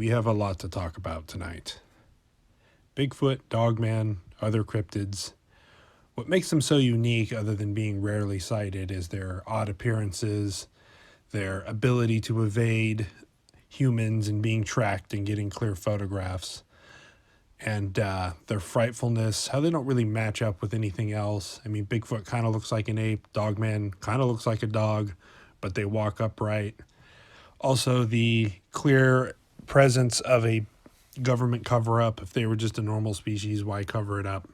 we have a lot to talk about tonight. Bigfoot, Dogman, other cryptids. What makes them so unique, other than being rarely sighted, is their odd appearances, their ability to evade humans and being tracked and getting clear photographs, and their frightfulness, how they don't really match up with anything else. I mean, Bigfoot kind of looks like an ape, Dogman kind of looks like a dog, but they walk upright. Also, the clear presence of a government cover up. If they were just a normal species, why cover it up?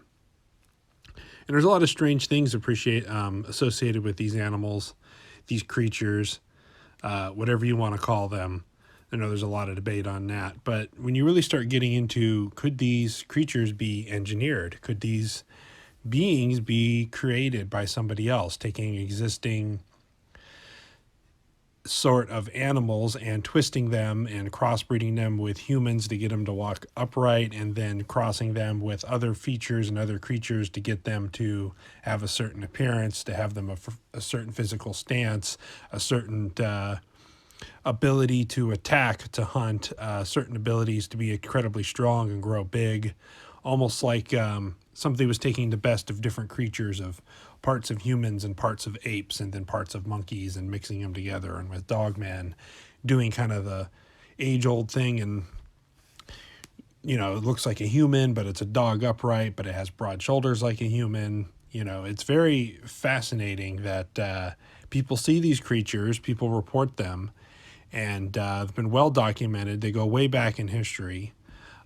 And there's a lot of strange things associated with these animals, these creatures, whatever you want to call them. I know there's a lot of debate on that. But when you really start getting into, could these creatures be engineered? Could these beings be created by somebody else, taking existing sort of animals and twisting them and crossbreeding them with humans to get them to walk upright, and then crossing them with other features and other creatures to get them to have a certain appearance, to have them a certain physical stance, a certain ability to attack, to hunt, certain abilities to be incredibly strong and grow big, almost like somebody was taking the best of different creatures, of parts of humans and parts of apes and then parts of monkeys, and mixing them together. And with Dogman doing kind of the age-old thing, and it looks like a human, but it's a dog upright, but it has broad shoulders like a human. It's very fascinating that people see these creatures, people report them, and they've been well documented. They go way back in history.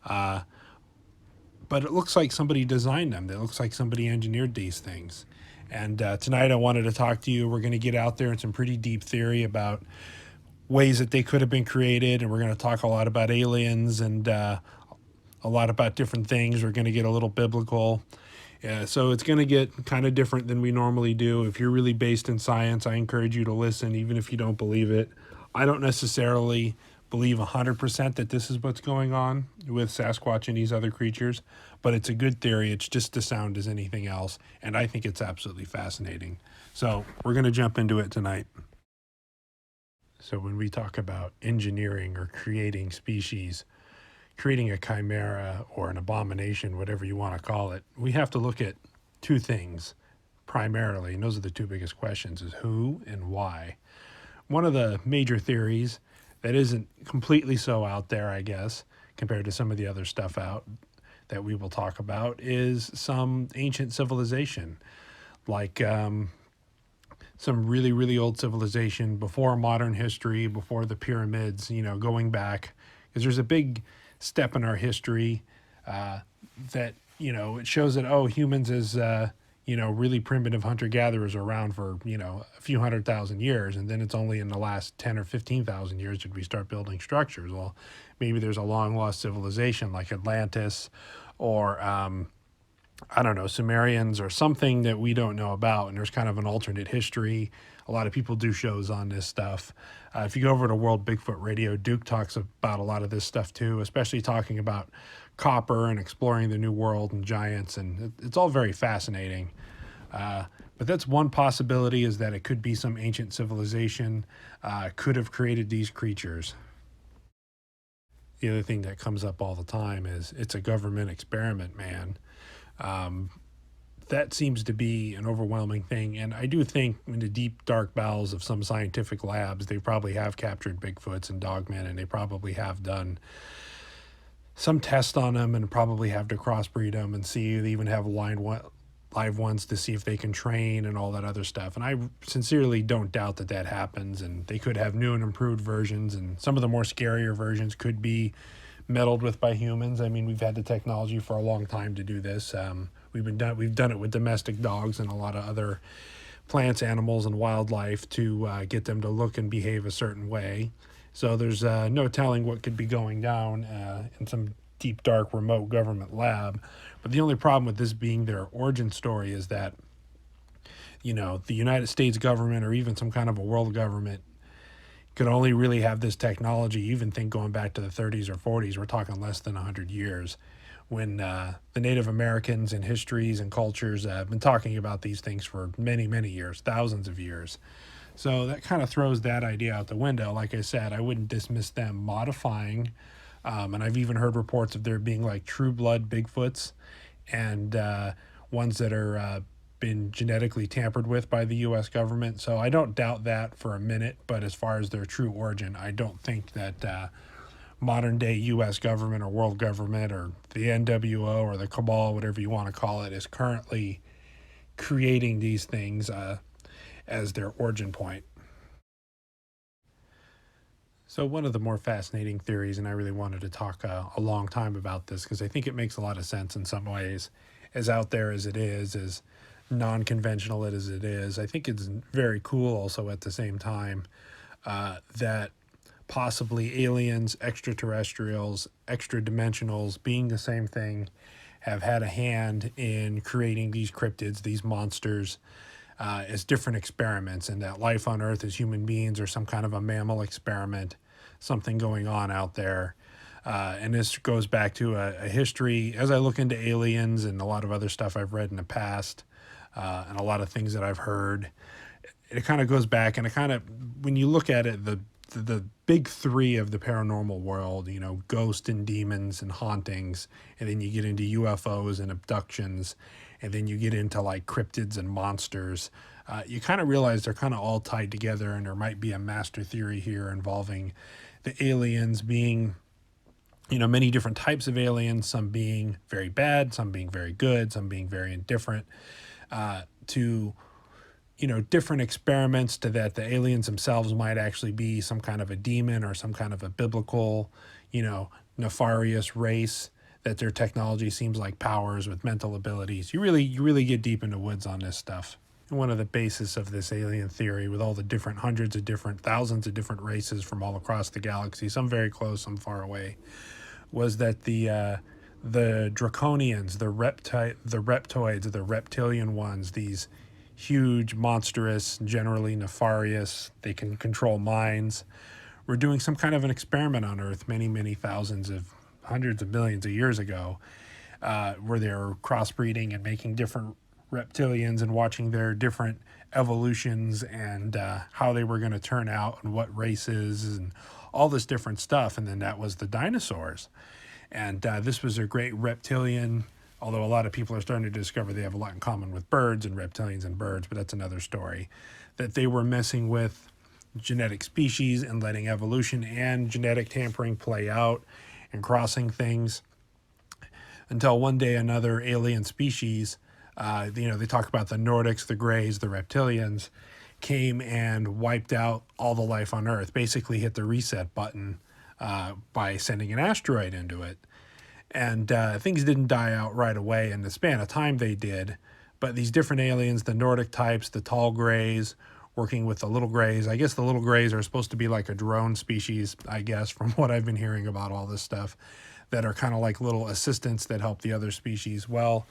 But it looks like somebody designed them. It looks like somebody engineered these things. And tonight I wanted to talk to you. We're going to get out there in some pretty deep theory about ways that they could have been created. And we're going to talk a lot about aliens and a lot about different things. We're going to get a little biblical. So it's going to get kind of different than we normally do. If you're really based in science, I encourage you to listen, even if you don't believe it. I don't necessarily believe 100% that this is what's going on with Sasquatch and these other creatures, but it's a good theory. It's just as sound as anything else, and I think it's absolutely fascinating. So we're going to jump into it tonight. So when we talk about engineering or creating species, creating a chimera or an abomination, whatever you want to call it, we have to look at two things primarily, and those are the two biggest questions: is who and why. One of the major theories that isn't completely so out there, I guess, compared to some of the other stuff out that we will talk about, is some ancient civilization, like some really, really old civilization before modern history, before the pyramids, going back, because there's a big step in our history that, it shows that, humans as really primitive hunter-gatherers are around for, a few 100,000 years. And then it's only in the last 10 or 15,000 years did we start building structures. Well, maybe there's a long-lost civilization like Atlantis or, Sumerians or something that we don't know about. And there's kind of an alternate history. A lot of people do shows on this stuff. If you go over to World Bigfoot Radio, Duke talks about a lot of this stuff too, especially talking about copper and exploring the New World and giants, and it's all very fascinating. But that's one possibility, is that it could be some ancient civilization could have created these creatures. The other thing that comes up all the time is it's a government experiment, man. That seems to be an overwhelming thing, and I do think in the deep, dark bowels of some scientific labs, they probably have captured Bigfoots and Dogmen, and they probably have done some test on them and probably have to crossbreed them and see. They even have live ones to see if they can train and all that other stuff. And I sincerely don't doubt that that happens, and they could have new and improved versions, and some of the more scarier versions could be meddled with by humans. I mean, we've had the technology for a long time to do this. We've done it with domestic dogs and a lot of other plants, animals, and wildlife to get them to look and behave a certain way. So there's no telling what could be going down in some deep, dark, remote government lab. But the only problem with this being their origin story is that, the United States government or even some kind of a world government could only really have this technology. Even think going back to the 30s or 40s, we're talking less than 100 years, when the Native Americans and histories and cultures have been talking about these things for many, many years, thousands of years. So that kind of throws that idea out the window. Like I said, I wouldn't dismiss them modifying And I've even heard reports of there being like true blood Bigfoots and ones that are been genetically tampered with by the U.S. government. So I don't doubt that for a minute. But as far as their true origin, I don't think that modern day U.S. government or world government or the NWO or the cabal, whatever you want to call it, is currently creating these things as their origin point. So, one of the more fascinating theories, and I really wanted to talk a long time about this because I think it makes a lot of sense in some ways, as out there as it is, as non conventional as it is. I think it's very cool also at the same time that possibly aliens, extraterrestrials, extra dimensionals, being the same thing, have had a hand in creating these cryptids, these monsters, as different experiments, and that life on Earth as human beings or some kind of a mammal experiment, something going on out there. And this goes back to a history. As I look into aliens and a lot of other stuff I've read in the past, and a lot of things that I've heard, it kind of goes back and it kind of, when you look at it, the big three of the paranormal world, you know, ghosts and demons and hauntings, and then you get into UFOs and abductions, and then you get into like cryptids and monsters. You kind of realize they're kind of all tied together, and there might be a master theory here involving the aliens being, you know, many different types of aliens, some being very bad, some being very good, some being very indifferent, to different experiments to that the aliens themselves might actually be some kind of a demon or some kind of a biblical, nefarious race that their technology seems like powers with mental abilities. You really get deep into woods on this stuff. And one of the basis of this alien theory, with all the different hundreds of different thousands of different races from all across the galaxy, some very close, some far away, was that the draconians, the reptoids, the reptilian ones, these huge, monstrous, generally nefarious, they can control minds, were doing some kind of an experiment on Earth many, many thousands of hundreds of millions of years ago, where they were crossbreeding and making different reptilians and watching their different evolutions and how they were going to turn out and what races and all this different stuff. And then that was the dinosaurs. And this was a great reptilian, although a lot of people are starting to discover they have a lot in common with birds and reptilians and birds, but that's another story, that they were messing with genetic species and letting evolution and genetic tampering play out and crossing things until one day another alien species, they talk about the Nordics, the Greys, the reptilians, came and wiped out all the life on Earth, basically hit the reset button by sending an asteroid into it. And things didn't die out right away in the span of time they did. But these different aliens, the Nordic types, the tall grays, working with the little grays. I guess the little grays are supposed to be like a drone species, I guess, from what I've been hearing about all this stuff, that are kind of like little assistants that help the other species. Well,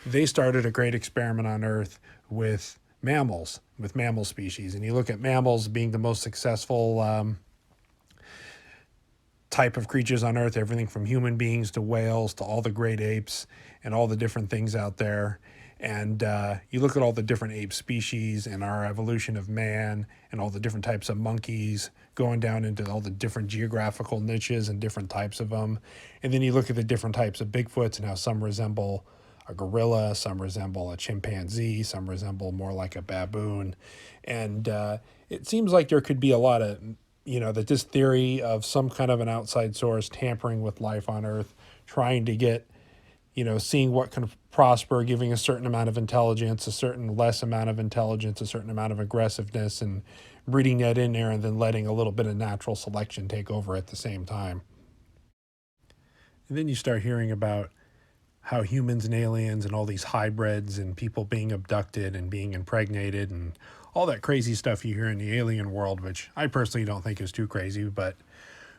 they started a great experiment on Earth with mammals, with mammal species. And you look at mammals being the most successful type of creatures on Earth, everything from human beings to whales to all the great apes and all the different things out there. And you look at all the different ape species and our evolution of man and all the different types of monkeys going down into all the different geographical niches and different types of them. And then you look at the different types of Bigfoots and how some resemble a gorilla, some resemble a chimpanzee, some resemble more like a baboon. And it seems like there could be a lot of, that this theory of some kind of an outside source tampering with life on Earth, trying to get, seeing what can prosper, giving a certain amount of intelligence, a certain less amount of intelligence, a certain amount of aggressiveness, and breeding that in there and then letting a little bit of natural selection take over at the same time. And then you start hearing about how humans and aliens and all these hybrids and people being abducted and being impregnated and all that crazy stuff you hear in the alien world, which I personally don't think is too crazy, but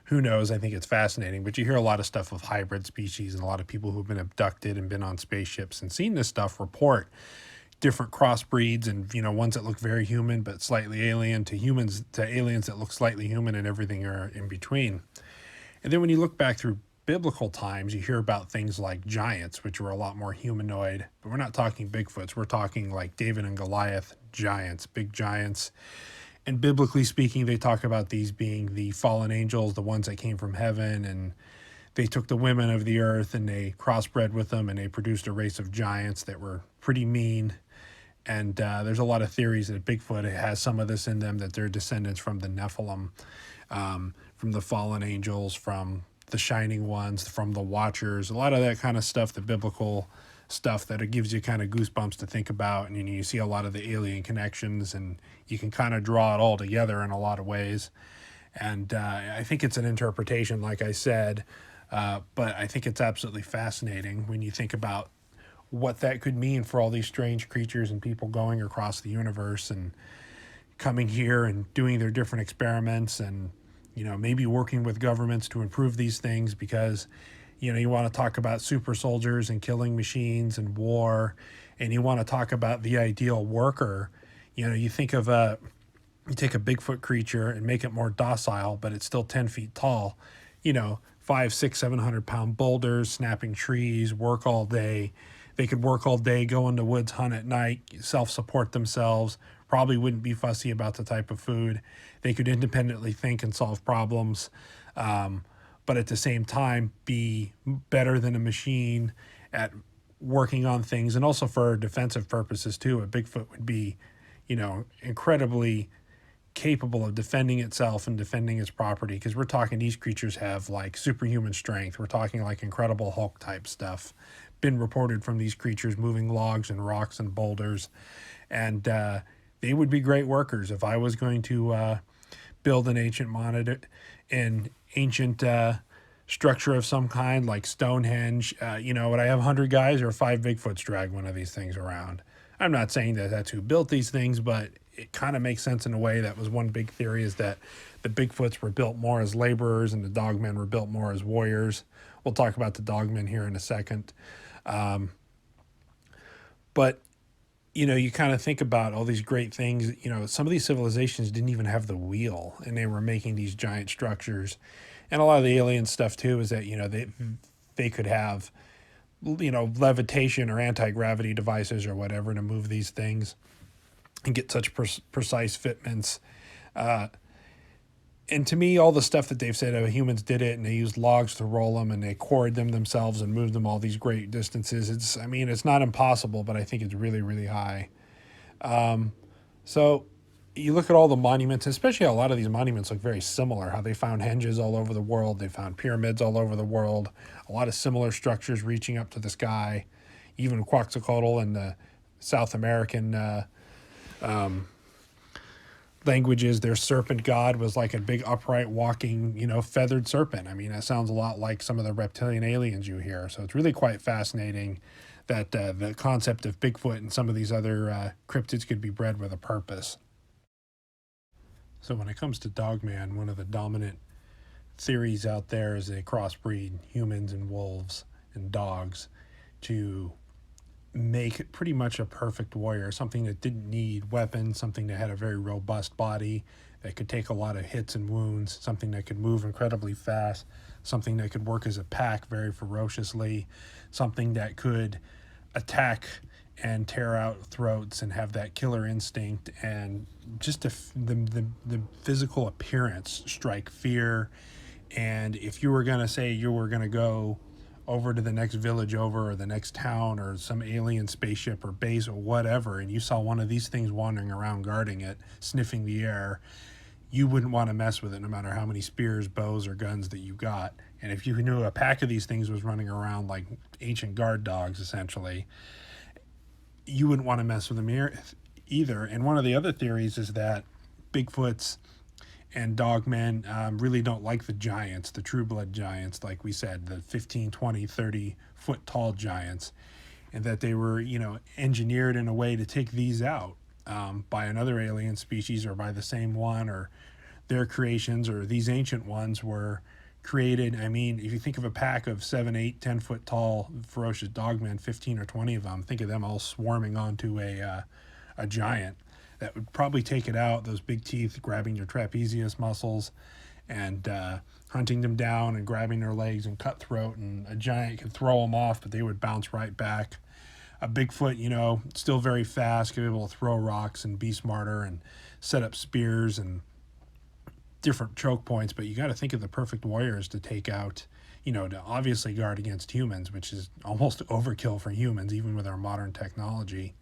who knows? I think it's fascinating. But you hear a lot of stuff with hybrid species and a lot of people who've been abducted and been on spaceships and seen this stuff report different crossbreeds and, ones that look very human but slightly alien to humans to aliens that look slightly human and everything are in between. And then when you look back through biblical times, you hear about things like giants, which were a lot more humanoid, but we're not talking Bigfoots. We're talking like David and Goliath giants, big giants. And biblically speaking, they talk about these being the fallen angels, the ones that came from heaven, and they took the women of the earth and they crossbred with them and they produced a race of giants that were pretty mean. And there's a lot of theories that Bigfoot has some of this in them, that they're descendants from the Nephilim, from the fallen angels, from the shining ones, from the watchers, a lot of that kind of stuff, the biblical stuff that it gives you kind of goosebumps to think about. And you see a lot of the alien connections and you can kind of draw it all together in a lot of ways. And I think it's an interpretation, like I said, but I think it's absolutely fascinating when you think about what that could mean for all these strange creatures and people going across the universe and coming here and doing their different experiments, and maybe working with governments to improve these things, because you want to talk about super soldiers and killing machines and war, and you want to talk about the ideal worker. You think of you take a Bigfoot creature and make it more docile, but it's still 10 feet tall, 5, 6, 700-pound boulders, snapping trees, work all day. They could work all day, go into woods, hunt at night, self-support themselves, probably wouldn't be fussy about the type of food. They could independently think and solve problems, but at the same time be better than a machine at working on things. And also for defensive purposes too, a Bigfoot would be, incredibly capable of defending itself and defending its property, because we're talking these creatures have like superhuman strength. We're talking like Incredible Hulk type stuff been reported from these creatures moving logs and rocks and boulders, and they would be great workers. If I was going to build an ancient structure of some kind like Stonehenge, would I have 100 guys or 5 Bigfoots drag one of these things around? I'm not saying that that's who built these things, but it kind of makes sense in a way. That was one big theory, is that the Bigfoots were built more as laborers and the Dogmen were built more as warriors. We'll talk about the Dogmen here in a second. But you kind of think about all these great things. Some of these civilizations didn't even have the wheel, and they were making these giant structures. And a lot of the alien stuff too is that they could have levitation or anti-gravity devices or whatever to move these things and get such precise fitments. And to me, all the stuff that they've said, humans did it and they used logs to roll them and they quarried them themselves and moved them all these great distances. It's not impossible, but I think it's really, really high. So you look at all the monuments, especially a lot of these monuments look very similar, how they found henges all over the world. They found pyramids all over the world, a lot of similar structures reaching up to the sky, even Quetzalcoatl and the South American languages, their serpent god was like a big upright walking, feathered serpent. That sounds a lot like some of the reptilian aliens you hear. So it's really quite fascinating that the concept of Bigfoot and some of these other cryptids could be bred with a purpose. So when it comes to Dogman, one of the dominant theories out there is they crossbreed humans and wolves and dogs to make pretty much a perfect warrior, something that didn't need weapons, something that had a very robust body, that could take a lot of hits and wounds, something that could move incredibly fast, something that could work as a pack very ferociously, something that could attack and tear out throats and have that killer instinct, and just the physical appearance strike fear. And if you were going to say you were going to go over to the next village over, or the next town, or some alien spaceship or base or whatever, and you saw one of these things wandering around guarding it, sniffing the air, you wouldn't want to mess with it no matter how many spears, bows, or guns that you got. And if you knew a pack of these things was running around like ancient guard dogs, essentially, you wouldn't want to mess with them either. And one of the other theories is that Bigfoots and Dogmen really don't like the giants, the true blood giants, like we said, the 15, 20, 30 foot tall giants, and that they were, engineered in a way to take these out by another alien species or by the same one, or their creations, or these ancient ones were created. If you think of a pack of 7, 8, 10 foot tall ferocious Dogmen, 15 or 20 of them, think of them all swarming onto a giant. That would probably take it out, those big teeth grabbing your trapezius muscles and hunting them down and grabbing their legs and cut throat. And a giant could throw them off, but they would bounce right back. A Bigfoot, still very fast, could be able to throw rocks and be smarter and set up spears and different choke points. But you got to think of the perfect warriors to take out, to obviously guard against humans, which is almost overkill for humans, even with our modern technology.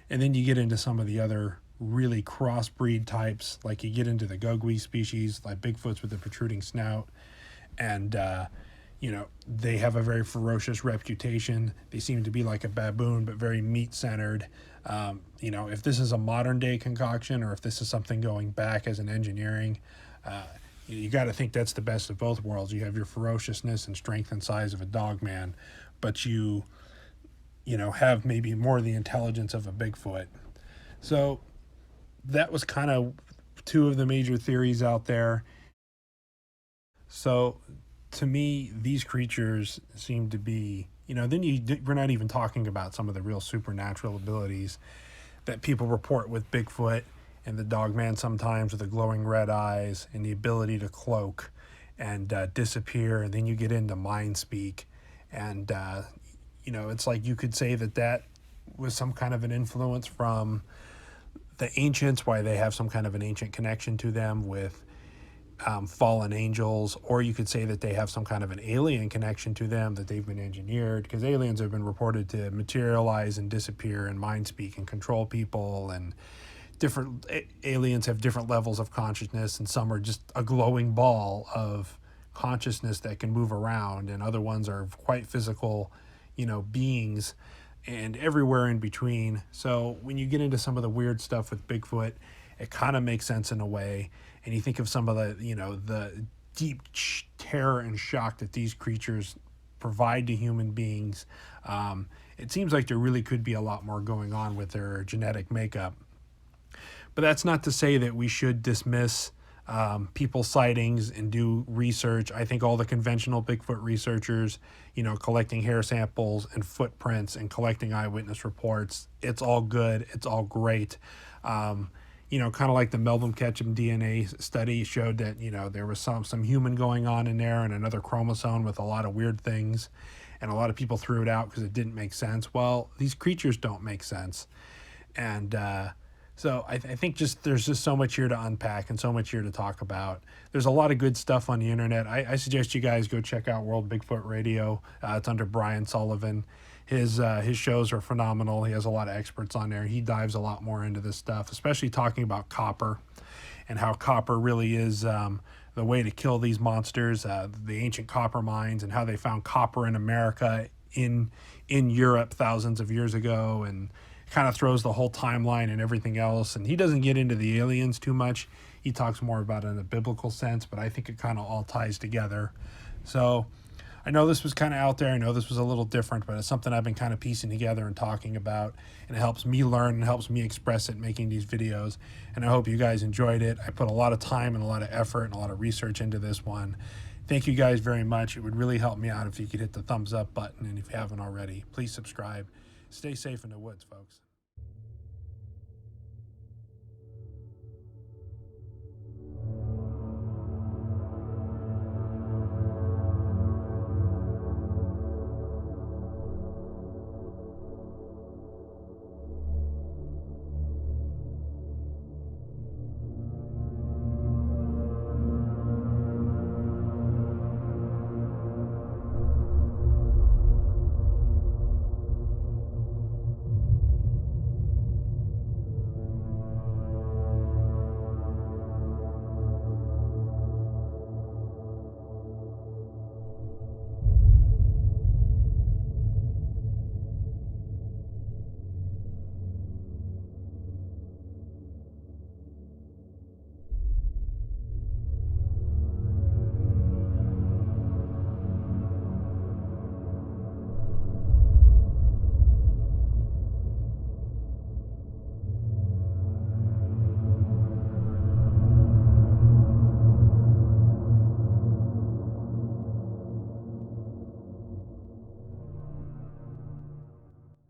And then you get into some of the other really crossbreed types, like you get into the Gogwe species, like Bigfoots with the protruding snout. And, they have a very ferocious reputation. They seem to be like a baboon, but very meat centered. If this is a modern day concoction or if this is something going back as an engineering, you got to think that's the best of both worlds. You have your ferociousness and strength and size of a dog man, but have maybe more the intelligence of a Bigfoot. So that was kind of two of the major theories out there. So to me, these creatures seem to be, we're not even talking about some of the real supernatural abilities that people report with Bigfoot and the Dogman sometimes, with the glowing red eyes and the ability to cloak and disappear. And then you get into mind speak. And, it's like you could say that was some kind of an influence from the ancients, why they have some kind of an ancient connection to them with fallen angels, or you could say that they have some kind of an alien connection to them, that they've been engineered, because aliens have been reported to materialize and disappear and mind speak and control people, and different aliens have different levels of consciousness, and some are just a glowing ball of consciousness that can move around, and other ones are quite physical, beings, and everywhere in between. So when you get into some of the weird stuff with Bigfoot, it kind of makes sense in a way. And you think of some of the deep terror and shock that these creatures provide to human beings. It seems like there really could be a lot more going on with their genetic makeup. But that's not to say that we should dismiss people's sightings and do research. I think all the conventional Bigfoot researchers, collecting hair samples and footprints and collecting eyewitness reports, it's all good. It's all great. Kind of like the Melvin Ketchum DNA study showed that, there was some human going on in there and another chromosome with a lot of weird things. And a lot of people threw it out because it didn't make sense. Well, these creatures don't make sense. And so I think there's just so much here to unpack and so much here to talk about. There's a lot of good stuff on the internet. I suggest you guys go check out World Bigfoot Radio. It's under Brian Sullivan. His shows are phenomenal. He has a lot of experts on there. He dives a lot more into this stuff, especially talking about copper and how copper really is the way to kill these monsters, the ancient copper mines, and how they found copper in America, in Europe thousands of years ago, and kind of throws the whole timeline and everything else. And he doesn't get into the aliens too much. He talks more about it in a biblical sense, but I think it kind of all ties together. So I know this was kind of out there. I know this was a little different, but it's something I've been kind of piecing together and talking about, and it helps me learn and helps me express it making these videos. And I hope you guys enjoyed it. I put a lot of time and a lot of effort and a lot of research into this one. Thank you guys very much. It would really help me out if you could hit the thumbs up button, and if you haven't already, please subscribe. Stay safe in the woods, folks.